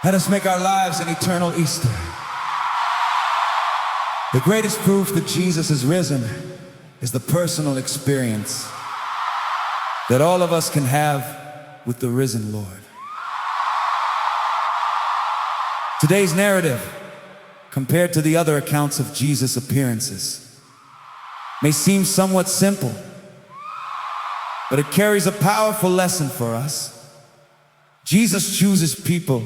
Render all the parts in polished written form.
Let us make our lives an eternal Easter. The greatest proof that Jesus is risen is the personal experience that all of us can have with the risen Lord. Today's narrative, compared to the other accounts of Jesus' appearances, may seem somewhat simple, but it carries a powerful lesson for us. Jesus chooses people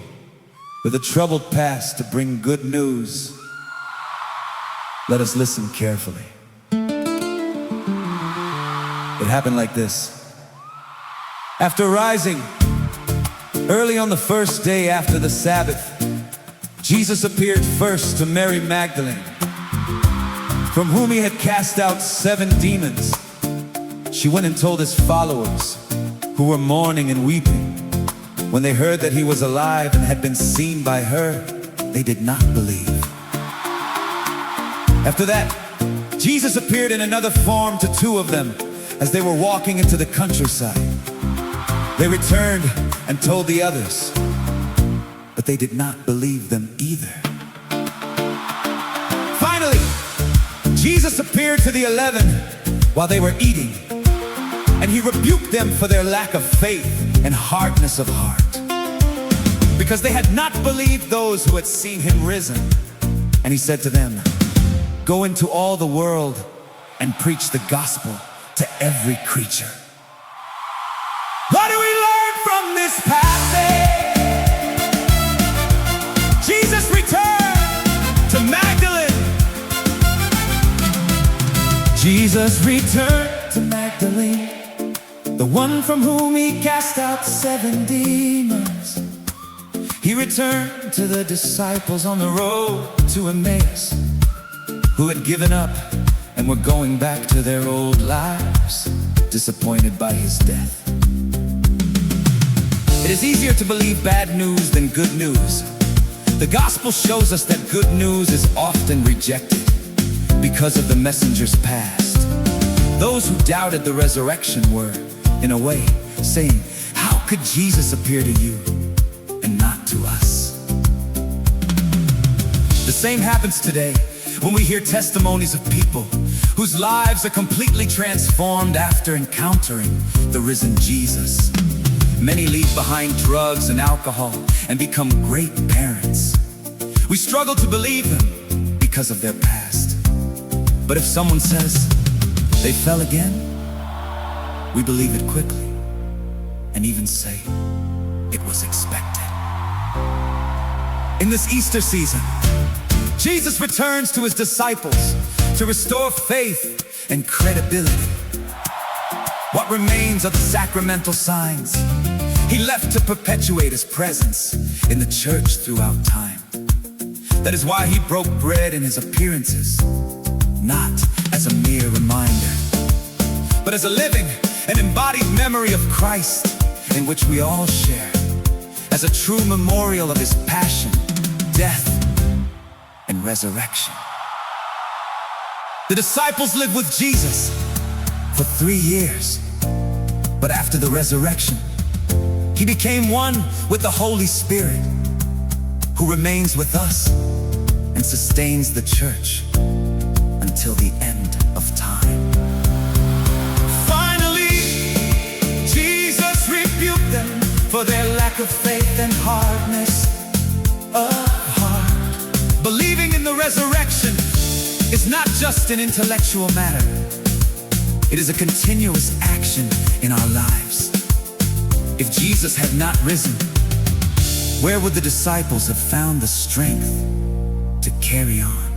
with a troubled past to bring good news. Let us listen carefully. It happened like this. After rising early on the first day after the Sabbath, Jesus appeared first to Mary Magdalene, from whom he had cast out 7 demons. She went and told his followers, who were mourning and weeping. When they heard that he was alive and had been seen by her, they did not believe. After that, Jesus appeared in another form to 2 of them as they were walking into the countryside. They returned and told the others, but they did not believe them either. Finally, Jesus appeared to the 11 while they were eating, and he rebuked them for their lack of faith and hardness of heart, because they had not believed those who had seen him risen. And he said to them, "Go into all the world and preach the gospel to every creature." What do we learn from this passage? Jesus returned to Magdalene. Jesus returned to Magdalene, the one from whom he cast out 7 demons. He returned to the disciples on the road to Emmaus, who had given up and were going back to their old lives, disappointed by his death. It is easier to believe bad news than good news. The gospel shows us that good news is often rejected because of the messenger's past. Those who doubted the resurrection were, in a way, saying, "How could Jesus appear to you and not to us?" The same happens today when we hear testimonies of people whose lives are completely transformed after encountering the risen Jesus. Many leave behind drugs and alcohol and become great parents. We struggle to believe them because of their past. But if someone says they fell again, we believe it quickly and even say it was expected. In this Easter season, Jesus returns to his disciples to restore faith and credibility. What remains of the sacramental signs he left to perpetuate his presence in the church throughout time. That is why he broke bread in his appearances, not as a mere reminder, but as a living and embodied memory of Christ, in which we all share, as a true memorial of his passion, death, and resurrection. The disciples lived with Jesus for 3 years, but after the resurrection, he became one with the Holy Spirit, who remains with us and sustains the church until the end of time. Finally, Jesus rebuked them for their lack of faith and hardness of heart. Believing in the resurrection is not just an intellectual matter. It is a continuous action in our lives. If Jesus had not risen, where would the disciples have found the strength to carry on?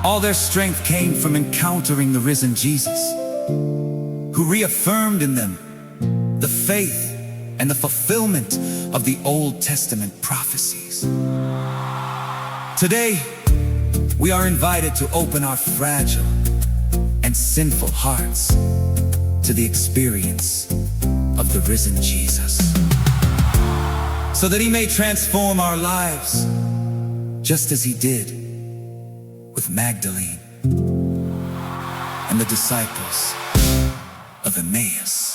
All their strength came from encountering the risen Jesus, who reaffirmed in them the faith and the fulfillment of the Old Testament prophecies. Today, we are invited to open our fragile and sinful hearts to the experience of the risen Jesus, so that he may transform our lives, just as he did with Magdalene and the disciples of Emmaus.